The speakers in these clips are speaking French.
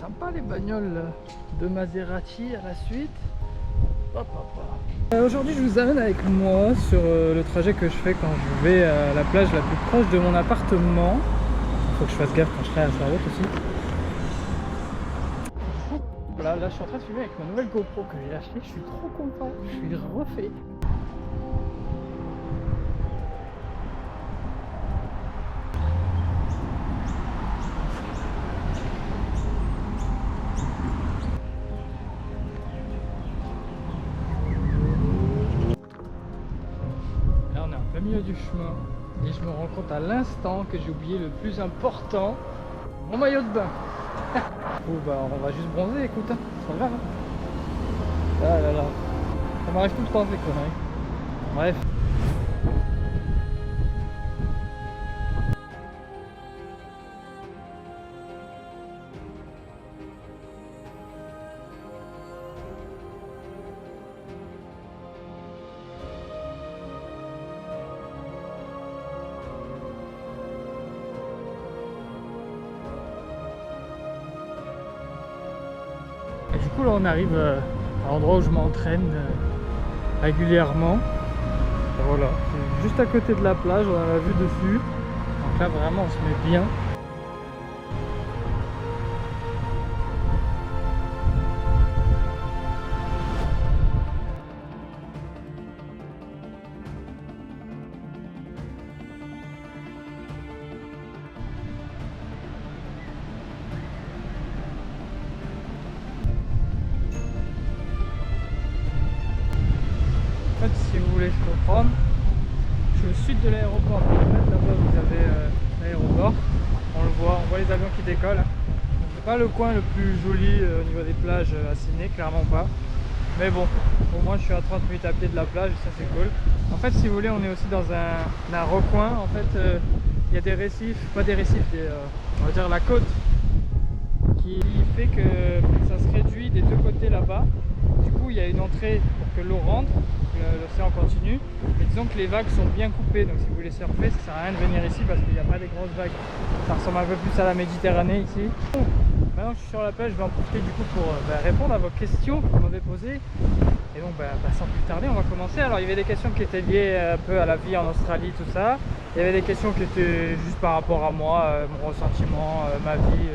Sympa les bagnoles de Maserati à la suite. Hop, hop, hop. Aujourd'hui je vous amène avec moi sur le trajet que je fais quand je vais à la plage la plus proche de mon appartement. Faut que je fasse gaffe quand je traverse la route aussi. Voilà, là je suis en train de filmer avec ma nouvelle GoPro que j'ai achetée. Je suis trop content, je suis refait. Au milieu du chemin et je me rends compte à l'instant que j'ai oublié le plus important, mon maillot de bain. Bon bah on va juste bronzer, écoute, hein. C'est pas grave. Ah là là, ça m'arrive tout le temps ces conneries. Bref. Et du coup là on arrive à l'endroit où je m'entraîne régulièrement. Et voilà, c'est juste à côté de la plage, on a la vue dessus. Donc là vraiment on se met bien. En fait, si vous voulez comprendre, je suis au sud de l'aéroport. Là-bas, vous avez l'aéroport. On le voit, on voit les avions qui décollent. C'est pas le coin le plus joli au niveau des plages à Sydney, clairement pas. Mais bon, au moins je suis à 30 minutes à pied de la plage et ça c'est cool. En fait, si vous voulez, on est aussi dans un recoin. En fait, il y a des récifs, pas des récifs, on va dire la côte qui fait que ça se réduit des deux côtés là-bas. Du coup, il y a une entrée pour que l'eau rentre, que l'océan continue. Mais disons que les vagues sont bien coupées, donc si vous voulez surfer, ça sert à rien de venir ici parce qu'il n'y a pas des grosses vagues. Ça ressemble un peu plus à la Méditerranée ici. Maintenant que je suis sur la plage, je vais en profiter du coup pour répondre à vos questions que vous m'avez posées. Et donc, sans plus tarder, on va commencer. Alors, il y avait des questions qui étaient liées un peu à la vie en Australie, tout ça. Il y avait des questions qui étaient juste par rapport à moi, mon ressentiment, ma vie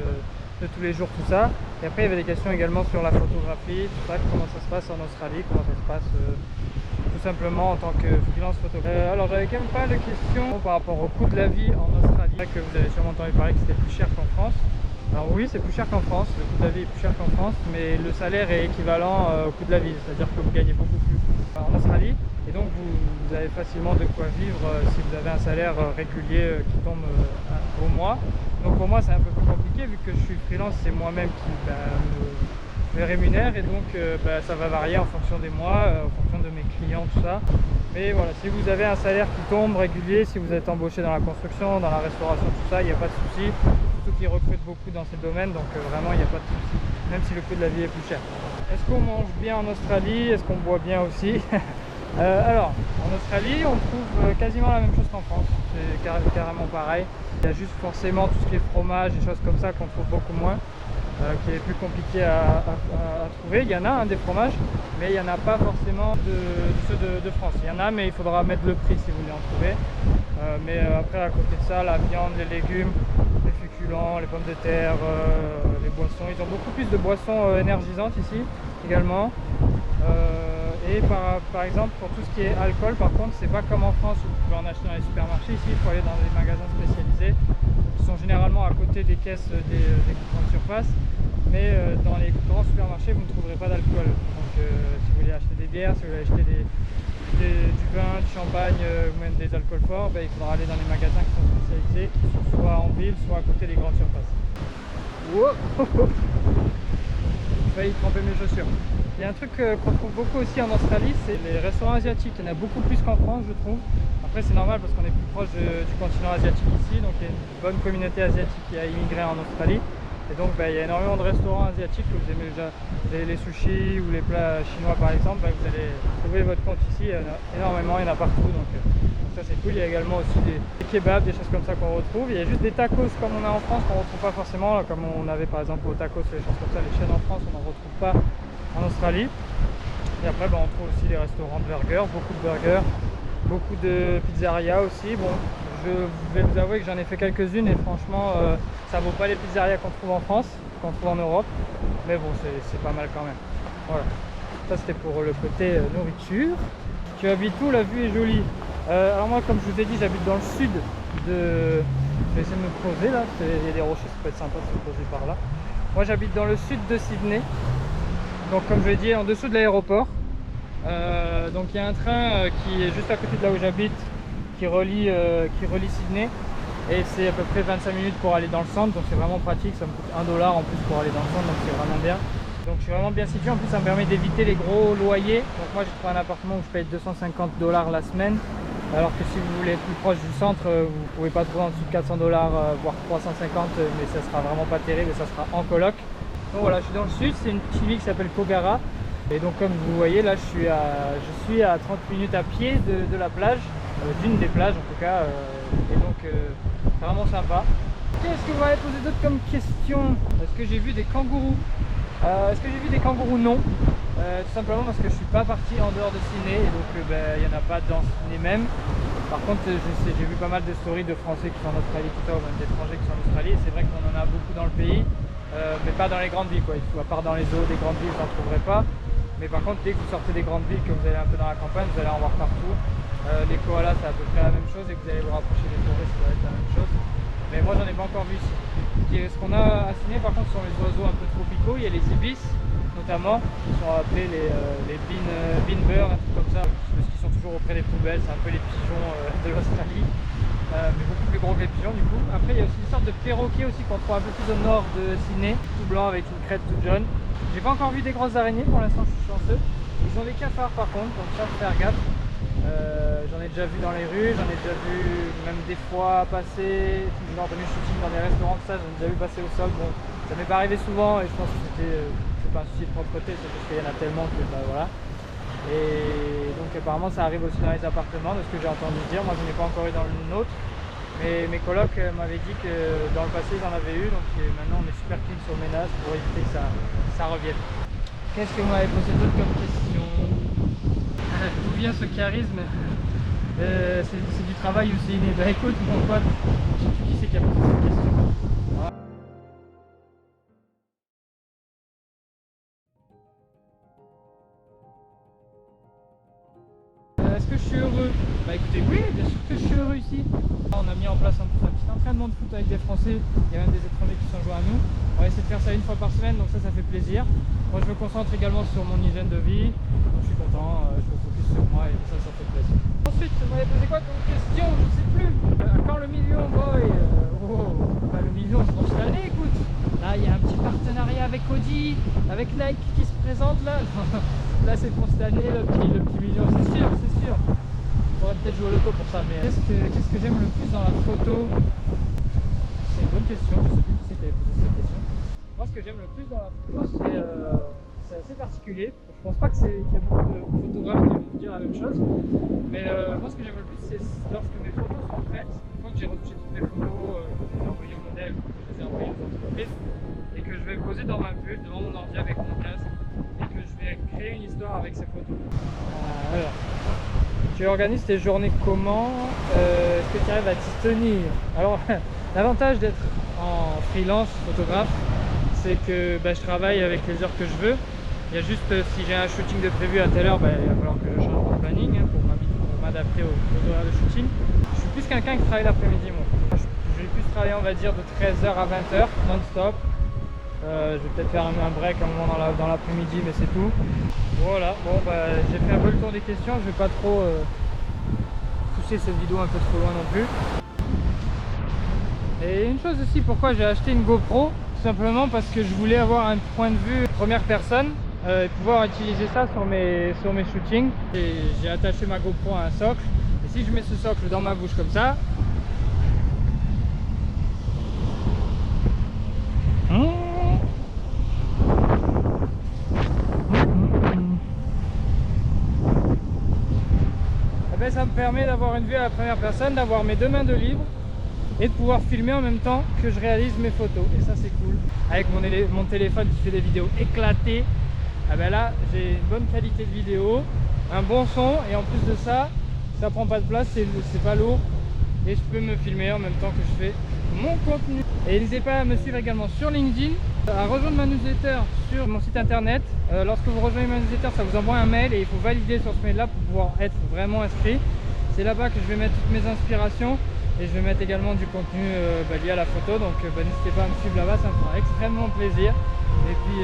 de tous les jours, tout ça. Et après il y avait des questions également sur la photographie, tout ça, comment ça se passe en Australie, comment ça se passe tout simplement en tant que freelance photographe. Alors j'avais quand même pas de questions par rapport au coût de la vie en Australie, que vous avez sûrement entendu parler que c'était plus cher qu'en France. Alors oui, c'est plus cher qu'en France, le coût de la vie est plus cher qu'en France, mais le salaire est équivalent au coût de la vie, c'est-à-dire que vous gagnez beaucoup plus en Australie. Et donc vous avez facilement de quoi vivre si vous avez un salaire régulier qui tombe au mois. Donc pour moi c'est un peu plus compliqué vu que je suis freelance, c'est moi-même qui me rémunère et donc ça va varier en fonction des mois, en fonction de mes clients, tout ça. Mais voilà, si vous avez un salaire qui tombe régulier, si vous êtes embauché dans la construction, dans la restauration, tout ça, il n'y a pas de souci. Surtout qu'ils recrutent beaucoup dans ces domaines, donc vraiment il n'y a pas de souci, même si le coût de la vie est plus cher. Est-ce qu'on mange bien en Australie? Est-ce qu'on boit bien aussi? Alors, en Australie, on trouve quasiment la même chose qu'en France, c'est carrément pareil. Il y a juste forcément tout ce qui est fromage et choses comme ça qu'on trouve beaucoup moins, qui est plus compliqué à trouver. Il y en a des fromages, mais il n'y en a pas forcément de ceux de France. Il y en a, mais il faudra mettre le prix si vous voulez en trouver. Mais après, à côté de ça, la viande, les légumes, les féculents, les pommes de terre, les boissons. Ils ont beaucoup plus de boissons énergisantes ici également. Et par exemple, pour tout ce qui est alcool, par contre, c'est pas comme en France où vous pouvez en acheter dans les supermarchés. Ici, il faut aller dans des magasins spécialisés qui sont généralement à côté des caisses des grandes surfaces. Mais dans les grands supermarchés, vous ne trouverez pas d'alcool. Donc, si vous voulez acheter des bières, si vous voulez acheter du vin, du champagne ou même des alcools forts, il faudra aller dans les magasins qui sont spécialisés, soit en ville, soit à côté des grandes surfaces. Wow. J'ai failli tremper mes chaussures. Il y a un truc qu'on trouve beaucoup aussi en Australie, c'est les restaurants asiatiques. Il y en a beaucoup plus qu'en France, je trouve. Après, c'est normal parce qu'on est plus proche du continent asiatique ici, donc il y a une bonne communauté asiatique qui a immigré en Australie. Et donc, il y a énormément de restaurants asiatiques que vous aimez déjà, les sushis ou les plats chinois par exemple. Vous allez trouver votre compte ici, il y en a énormément, il y en a partout. Donc, ça c'est cool. Il y a également aussi des kebabs, des choses comme ça qu'on retrouve. Il y a juste des tacos comme on a en France qu'on ne retrouve pas forcément, comme on avait par exemple au tacos, les choses comme ça, les chaînes en France, on n'en retrouve pas en Australie. Et après on trouve aussi les restaurants de burgers, beaucoup de pizzerias aussi. Bon, je vais vous avouer que j'en ai fait quelques-unes et franchement ça vaut pas les pizzerias qu'on trouve en France, qu'on trouve en Europe, mais bon c'est pas mal quand même. Voilà, ça c'était pour le côté nourriture. Tu habites où? La vue est jolie. Alors moi, comme je vous ai dit, j'habite dans le sud de... Je vais essayer de me poser là, il y a des rochers, ça peut être sympa de se poser par là. Moi j'habite dans le sud de Sydney, donc comme je l'ai dit, en dessous de l'aéroport. Donc il y a un train qui est juste à côté de là où j'habite, qui relie Sydney, et c'est à peu près 25 minutes pour aller dans le centre, donc c'est vraiment pratique. Ça me coûte $1 en plus pour aller dans le centre, donc c'est vraiment bien. Donc je suis vraiment bien situé, en plus ça me permet d'éviter les gros loyers. Donc moi j'ai trouvé un appartement où je paye $250 la semaine, alors que si vous voulez être plus proche du centre, vous pouvez pas trouver en dessous de $400, voire 350, mais ça sera vraiment pas terrible et ça sera en coloc. Donc voilà, je suis dans le sud, c'est une petite ville qui s'appelle Kogarah. Et donc comme vous voyez là, je suis à 30 minutes à pied de la plage, d'une des plages en tout cas, et donc c'est vraiment sympa. Qu'est-ce que vous m'avez posé d'autre comme question? Est-ce que j'ai vu des kangourous? Est-ce que j'ai vu des kangourous? Non. Tout simplement parce que je suis pas parti en dehors de Sydney, et donc il n'y en a pas dans Sydney même. Par contre j'ai vu pas mal de stories de Français qui sont en Australie, tout ça, ou même d'étrangers qui sont en Australie, et c'est vrai qu'on en a beaucoup dans le pays, mais pas dans les grandes villes quoi. À part dans les zoos des grandes villes, vous n'en trouverez pas. Mais par contre, dès que vous sortez des grandes villes, que vous allez un peu dans la campagne, vous allez en voir partout. Les koalas, c'est à peu près la même chose, et que vous allez vous rapprocher des forêts, ça va être la même chose. Mais moi, j'en ai pas encore vu ici. Ce qu'on a à Sydney, par contre, sont les oiseaux un peu tropicaux. Il y a les ibis, notamment, qui sont appelés les beanbirds, un truc comme ça, parce qu'ils sont toujours auprès des poubelles. C'est un peu les pigeons de l'Australie, mais beaucoup plus gros que les pigeons du coup. Après, il y a aussi une sorte de perroquet aussi qu'on trouve un peu plus au nord de Sydney, tout blanc avec une crête toute jaune. J'ai pas encore vu des grosses araignées, pour l'instant je suis chanceux. Ils ont des cafards par contre, donc ça faut faire gaffe. J'en ai déjà vu dans les rues, j'en ai déjà vu même des fois passer, lors de mes shootings dans des restaurants, ça j'en ai déjà vu passer au sol. Bon, ça m'est pas arrivé souvent et je pense que c'est pas un souci de propreté, c'est juste qu'il y en a tellement que bah voilà. Et donc apparemment ça arrive aussi dans les appartements, de ce que j'ai entendu dire. Moi je n'ai pas encore eu dans le nôtre, mais mes colocs m'avaient dit que dans le passé ils en avaient eu, donc maintenant on est super clean sur le ménage pour éviter que ça revienne. Qu'est-ce que vous m'avez posé d'autre comme question? D'où vient ce charisme? C'est du travail aussi. Bah écoute mon pote, qui c'est qui a posé cette question? Est-ce que je suis heureux? Bah écoutez, oui, bien sûr que je suis heureux ici. On a mis en place un petit entraînement de foot avec des Français, il y a même des étrangers qui sont joints à nous. On va essayer de faire ça une fois par semaine, donc ça fait plaisir. Moi je me concentre également sur mon hygiène de vie, donc je suis content, je me focus sur moi et ça fait plaisir. Ensuite, vous m'avez posé quoi comme question? Je sais plus. Quand le million boy, bah, le million c'est dans cette année, écoute. Là il y a un petit partenariat avec Audi, avec Nike qui se présente là. Là c'est pour cette année, le petit million, c'est sûr, c'est sûr. On pourrait peut-être jouer au loto pour ça, mais qu'est-ce que j'aime le plus dans la photo? C'est une bonne question, je sais plus qui c'est qui avait posé cette question. Moi ce que j'aime le plus dans la photo, c'est assez particulier. Je pense pas qu'il y a beaucoup de photographes qui vont vous dire la même chose. Mais moi ce que j'aime le plus, c'est lorsque mes photos sont prêtes, une fois que j'ai retouché toutes mes photos, que je les ai envoyées au modèle, que je les ai envoyées aux entreprises, et que je vais poser dans ma bulle, devant mon ordi avec mon casque, et que je vais créer une histoire avec ces photos. Alors, tu organises tes journées comment? Est-ce que tu arrives à t'y tenir? Alors, l'avantage d'être en freelance photographe, c'est que je travaille avec les heures que je veux. Il y a juste, si j'ai un shooting de prévu à telle heure, il va falloir que je change mon planning pour m'adapter aux horaires de shooting. Je suis plus quelqu'un qui travaille l'après-midi, moi. Je vais plus travailler, on va dire, de 13h à 20h, non-stop. Je vais peut-être faire un break un moment dans l'après-midi, mais c'est tout. Voilà, bon j'ai fait un peu le tour des questions, je vais pas trop pousser cette vidéo un peu trop loin non plus. Et une chose aussi, pourquoi j'ai acheté une GoPro, tout simplement parce que je voulais avoir un point de vue première personne et pouvoir utiliser ça sur mes shootings. Et j'ai attaché ma GoPro à un socle, et si je mets ce socle dans ma bouche comme ça, ben, ça me permet d'avoir une vue à la première personne, d'avoir mes deux mains de libre et de pouvoir filmer en même temps que je réalise mes photos. Et ça c'est cool. Avec mon téléphone qui fait des vidéos éclatées, ah ben là j'ai une bonne qualité de vidéo, un bon son et en plus de ça, ça prend pas de place, c'est pas lourd et je peux me filmer en même temps que je fais mon contenu. Et n'hésitez pas à me suivre également sur LinkedIn, à rejoindre ma newsletter sur mon site internet. Lorsque vous rejoignez ma newsletter, ça vous envoie un mail et il faut valider sur ce mail là pour pouvoir être vraiment inscrit. C'est là-bas que je vais mettre toutes mes inspirations et je vais mettre également du contenu lié à la photo. Donc n'hésitez pas à me suivre là-bas, ça me fera extrêmement plaisir. Et puis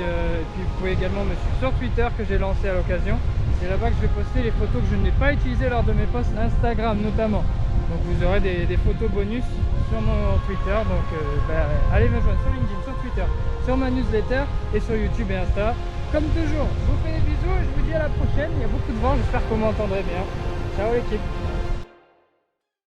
vous pouvez également me suivre sur Twitter que j'ai lancé à l'occasion. C'est là-bas que je vais poster les photos que je n'ai pas utilisées lors de mes posts Instagram notamment. Donc vous aurez des photos bonus sur mon Twitter. Donc allez me joindre sur LinkedIn, sur Twitter, sur ma newsletter et sur YouTube et Insta. Comme toujours, je vous fais des bisous et je vous dis à la prochaine. Il y a beaucoup de vent, j'espère que vous m'entendrez bien. Ciao l'équipe.